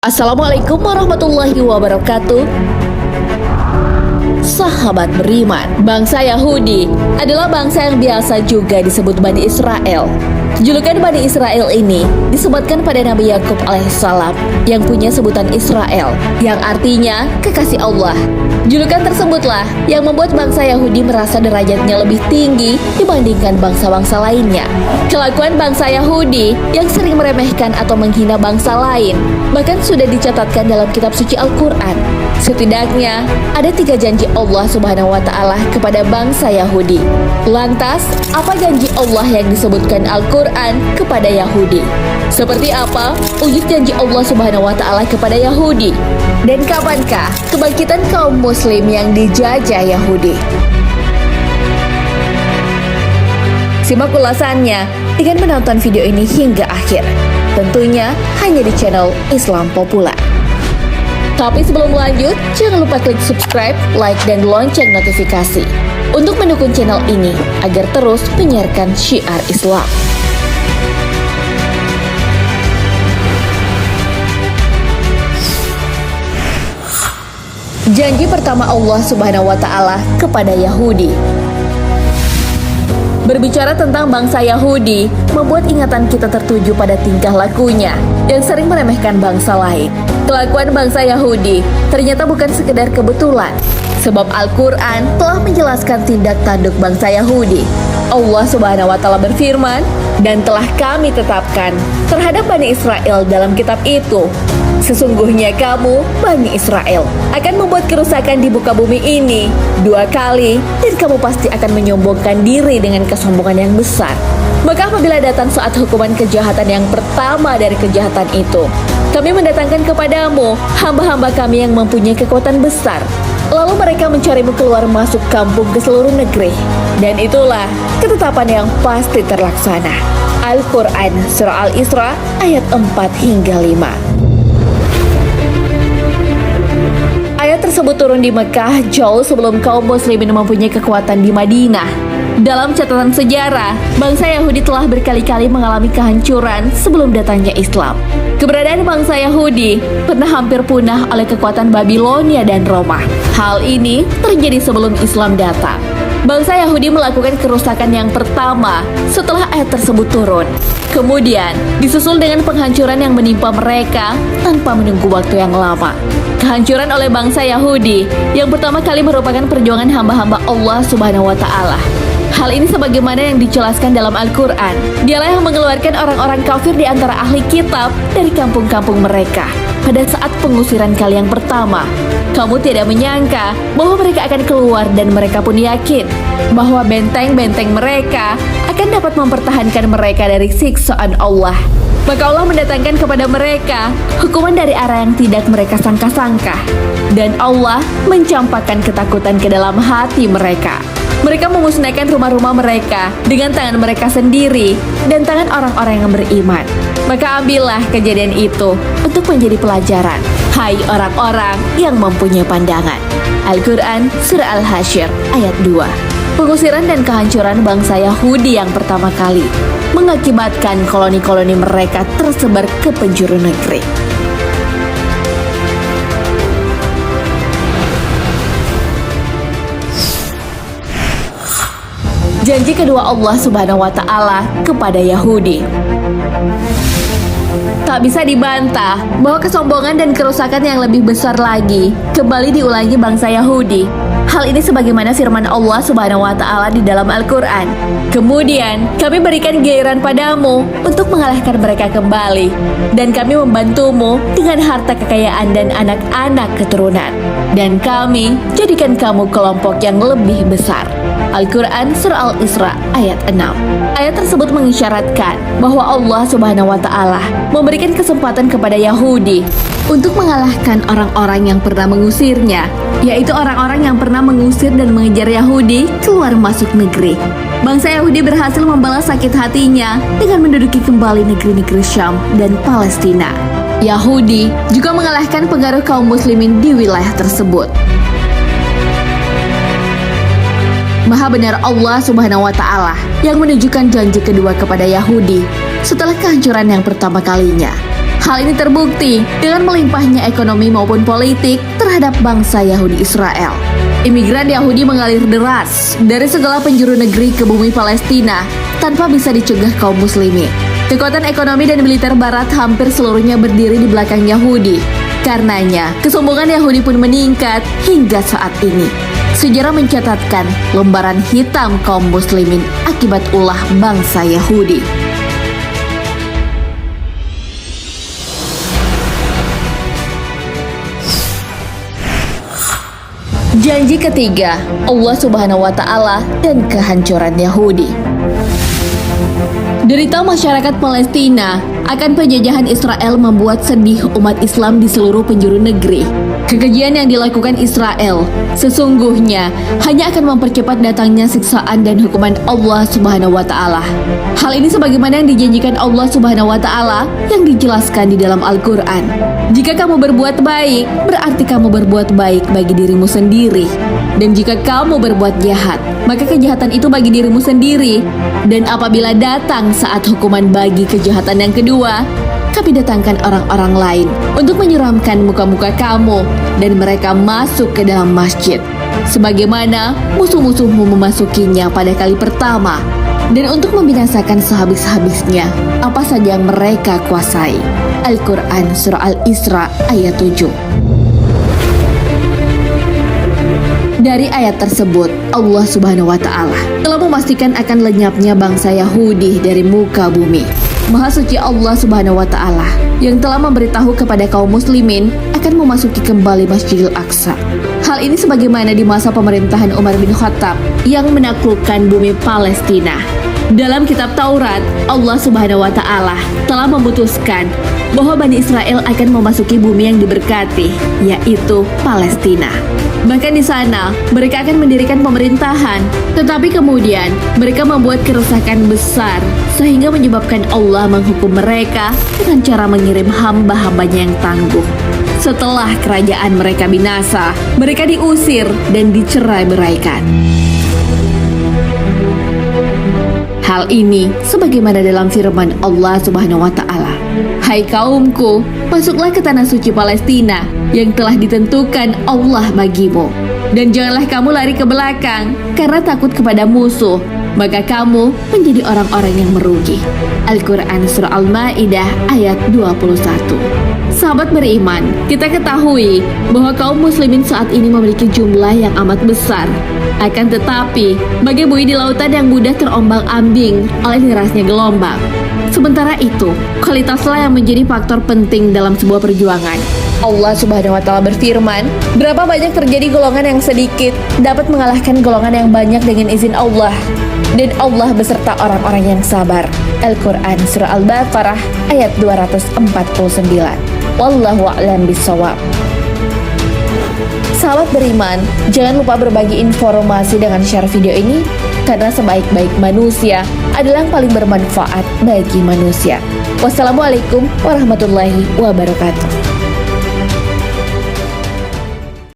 Assalamualaikum warahmatullahi wabarakatuh. Sahabat beriman, bangsa Yahudi adalah bangsa yang biasa juga disebut Bani Israel. Julukan Bani Israel ini disebutkan pada Nabi Yakub alaihissalam yang punya sebutan Israel, yang artinya kekasih Allah. Julukan tersebutlah yang membuat bangsa Yahudi merasa derajatnya lebih tinggi dibandingkan bangsa-bangsa lainnya. Kelakuan bangsa Yahudi yang sering meremehkan atau menghina bangsa lain bahkan sudah dicatatkan dalam kitab suci Al-Quran. Setidaknya ada 3 janji Allah Subhanahu wa Ta'ala kepada bangsa Yahudi. Lantas, apa janji Allah yang disebutkan Al-Quran kepada Yahudi? Seperti apa wujud janji Allah Subhanahu wa Ta'ala kepada Yahudi? Dan kapankah kebangkitan kaum Muslim yang dijajah Yahudi? Simak ulasannya dengan menonton video ini hingga akhir. Tentunya hanya di channel Islam Populer. Tapi sebelum lanjut, jangan lupa klik subscribe, like, dan lonceng notifikasi untuk mendukung channel ini agar terus menyiarkan syiar Islam. Janji pertama Allah Subhanahu wa Ta'ala kepada Yahudi. Berbicara tentang bangsa Yahudi membuat ingatan kita tertuju pada tingkah lakunya yang sering meremehkan bangsa lain. Kelakuan bangsa Yahudi ternyata bukan sekedar kebetulan, sebab Al-Quran telah menjelaskan tindak tanduk bangsa Yahudi. Allah Subhanahu wa Ta'ala berfirman, "Dan telah kami tetapkan terhadap Bani Israel dalam kitab itu, sesungguhnya kamu, Bani Israel, akan membuat kerusakan di muka bumi ini 2 kali, dan kamu pasti akan menyombongkan diri dengan kesombongan yang besar. Maka apabila datang saat hukuman kejahatan yang pertama dari kejahatan itu, kami mendatangkan kepadamu hamba-hamba kami yang mempunyai kekuatan besar. Lalu mereka mencarimu keluar masuk kampung ke seluruh negeri. Dan itulah ketetapan yang pasti terlaksana." Al-Quran Surah Al-Isra ayat 4 hingga 5. Ayat tersebut turun di Mekah jauh sebelum kaum muslimin mempunyai kekuatan di Madinah. Dalam catatan sejarah, bangsa Yahudi telah berkali-kali mengalami kehancuran sebelum datangnya Islam. Keberadaan bangsa Yahudi pernah hampir punah oleh kekuatan Babilonia dan Roma. Hal ini terjadi sebelum Islam datang. Bangsa Yahudi melakukan kerusakan yang pertama setelah ayat tersebut turun. Kemudian disusul dengan penghancuran yang menimpa mereka tanpa menunggu waktu yang lama. Kehancuran oleh bangsa Yahudi yang pertama kali merupakan perjuangan hamba-hamba Allah Subhanahu wa Ta'ala. Hal ini sebagaimana yang dijelaskan dalam Al-Quran. Dialah yang mengeluarkan orang-orang kafir di antara ahli kitab dari kampung-kampung mereka pada saat pengusiran kali yang pertama. Kamu tidak menyangka bahwa mereka akan keluar, dan mereka pun yakin bahwa benteng-benteng mereka akan dapat mempertahankan mereka dari siksaan Allah. Maka Allah mendatangkan kepada mereka hukuman dari arah yang tidak mereka sangka-sangka. Dan Allah mencampakkan ketakutan ke dalam hati mereka. Mereka memusnahkan rumah-rumah mereka dengan tangan mereka sendiri dan tangan orang-orang yang beriman. Maka ambillah kejadian itu untuk menjadi pelajaran, hai orang-orang yang mempunyai pandangan. Al-Quran Surah Al-Hasyr ayat 2. Pengusiran dan kehancuran bangsa Yahudi yang pertama kali mengakibatkan koloni-koloni mereka tersebar ke penjuru negeri. Janji kedua Allah Subhanahu wa Ta'ala kepada Yahudi. Tak bisa dibantah bahwa kesombongan dan kerusakan yang lebih besar lagi kembali diulangi bangsa Yahudi. Hal ini sebagaimana firman Allah Subhanahu wa Ta'ala di dalam Al-Quran. "Kemudian kami berikan giliran padamu untuk mengalahkan mereka kembali, dan kami membantumu dengan harta kekayaan dan anak-anak keturunan, dan kami jadikan kamu kelompok yang lebih besar." Al-Quran Surah Al-Isra ayat 6. Ayat tersebut mengisyaratkan bahwa Allah Subhanahu wa Ta'ala memberikan kesempatan kepada Yahudi untuk mengalahkan orang-orang yang pernah mengusirnya, yaitu orang-orang yang pernah mengusir dan mengejar Yahudi keluar masuk negeri. Bangsa Yahudi berhasil membalas sakit hatinya dengan menduduki kembali negeri-negeri Syam dan Palestina. Yahudi juga mengalahkan pengaruh kaum muslimin di wilayah tersebut. Maha benar Allah Subhanahu wa Ta'ala yang menunjukkan janji kedua kepada Yahudi setelah kehancuran yang pertama kalinya. Hal ini terbukti dengan melimpahnya ekonomi maupun politik terhadap bangsa Yahudi Israel. Imigran Yahudi mengalir deras dari segala penjuru negeri ke bumi Palestina tanpa bisa dicegah kaum muslimin. Kekuatan ekonomi dan militer barat hampir seluruhnya berdiri di belakang Yahudi. Karenanya, kesombongan Yahudi pun meningkat hingga saat ini. Sejarah mencatatkan lembaran hitam kaum muslimin akibat ulah bangsa Yahudi. Janji ketiga, Allah Subhanahu wa Ta'ala dan kehancuran Yahudi. Derita masyarakat Palestina akan penjajahan Israel membuat sedih umat Islam di seluruh penjuru negeri. Kekejian yang dilakukan Israel sesungguhnya hanya akan mempercepat datangnya siksaan dan hukuman Allah Subhanahu wa Ta'ala. Hal ini sebagaimana yang dijanjikan Allah Subhanahu wa Ta'ala yang dijelaskan di dalam Al-Quran. Jika kamu berbuat baik, berarti kamu berbuat baik bagi dirimu sendiri. Dan jika kamu berbuat jahat, maka kejahatan itu bagi dirimu sendiri. Dan apabila datang saat hukuman bagi kejahatan yang kedua, kami datangkan orang-orang lain untuk menyeramkan muka-muka kamu dan mereka masuk ke dalam masjid sebagaimana musuh-musuhmu memasukinya pada kali pertama, dan untuk membinasakan sehabis-habisnya apa saja yang mereka kuasai. Al-Quran Surah Al-Isra ayat 7. Dari ayat tersebut, Allah Subhanahu wa Ta'ala telah memastikan akan lenyapnya bangsa Yahudi dari muka bumi. Maha suci Allah Subhanahu wa Ta'ala yang telah memberitahu kepada kaum muslimin akan memasuki kembali Masjidil Aqsa. Hal ini sebagaimana di masa pemerintahan Umar bin Khattab yang menaklukkan bumi Palestina. Dalam kitab Taurat, Allah Subhanahu wa Ta'ala telah memutuskan bahwa Bani Israel akan memasuki bumi yang diberkati, yaitu Palestina. Bahkan di sana, mereka akan mendirikan pemerintahan, tetapi kemudian mereka membuat kerusakan besar sehingga menyebabkan Allah menghukum mereka dengan cara mengirim hamba-hambanya yang tangguh. Setelah kerajaan mereka binasa, mereka diusir dan dicerai-beraikan. Hal ini sebagaimana dalam firman Allah Subhanahu wa Ta'ala, "Hai kaumku, masuklah ke tanah suci Palestina yang telah ditentukan Allah bagimu, dan janganlah kamu lari ke belakang karena takut kepada musuh, maka kamu menjadi orang-orang yang merugi." Al-Quran Surah Al-Ma'idah ayat 21. Sahabat beriman, kita ketahui bahwa kaum muslimin saat ini memiliki jumlah yang amat besar. Akan tetapi, bagai buih di lautan yang mudah terombang-ambing oleh derasnya gelombang. Sementara itu, kualitaslah yang menjadi faktor penting dalam sebuah perjuangan. Allah Subhanahu wa Ta'ala berfirman, "Berapa banyak terjadi golongan yang sedikit dapat mengalahkan golongan yang banyak dengan izin Allah. Dan Allah beserta orang-orang yang sabar." Al-Quran Surah Al-Baqarah ayat 249. Wallahu a'lam bishawab. Sahabat beriman, jangan lupa berbagi informasi dengan share video ini, karena sebaik-baik manusia adalah yang paling bermanfaat bagi manusia. Wassalamualaikum warahmatullahi wabarakatuh.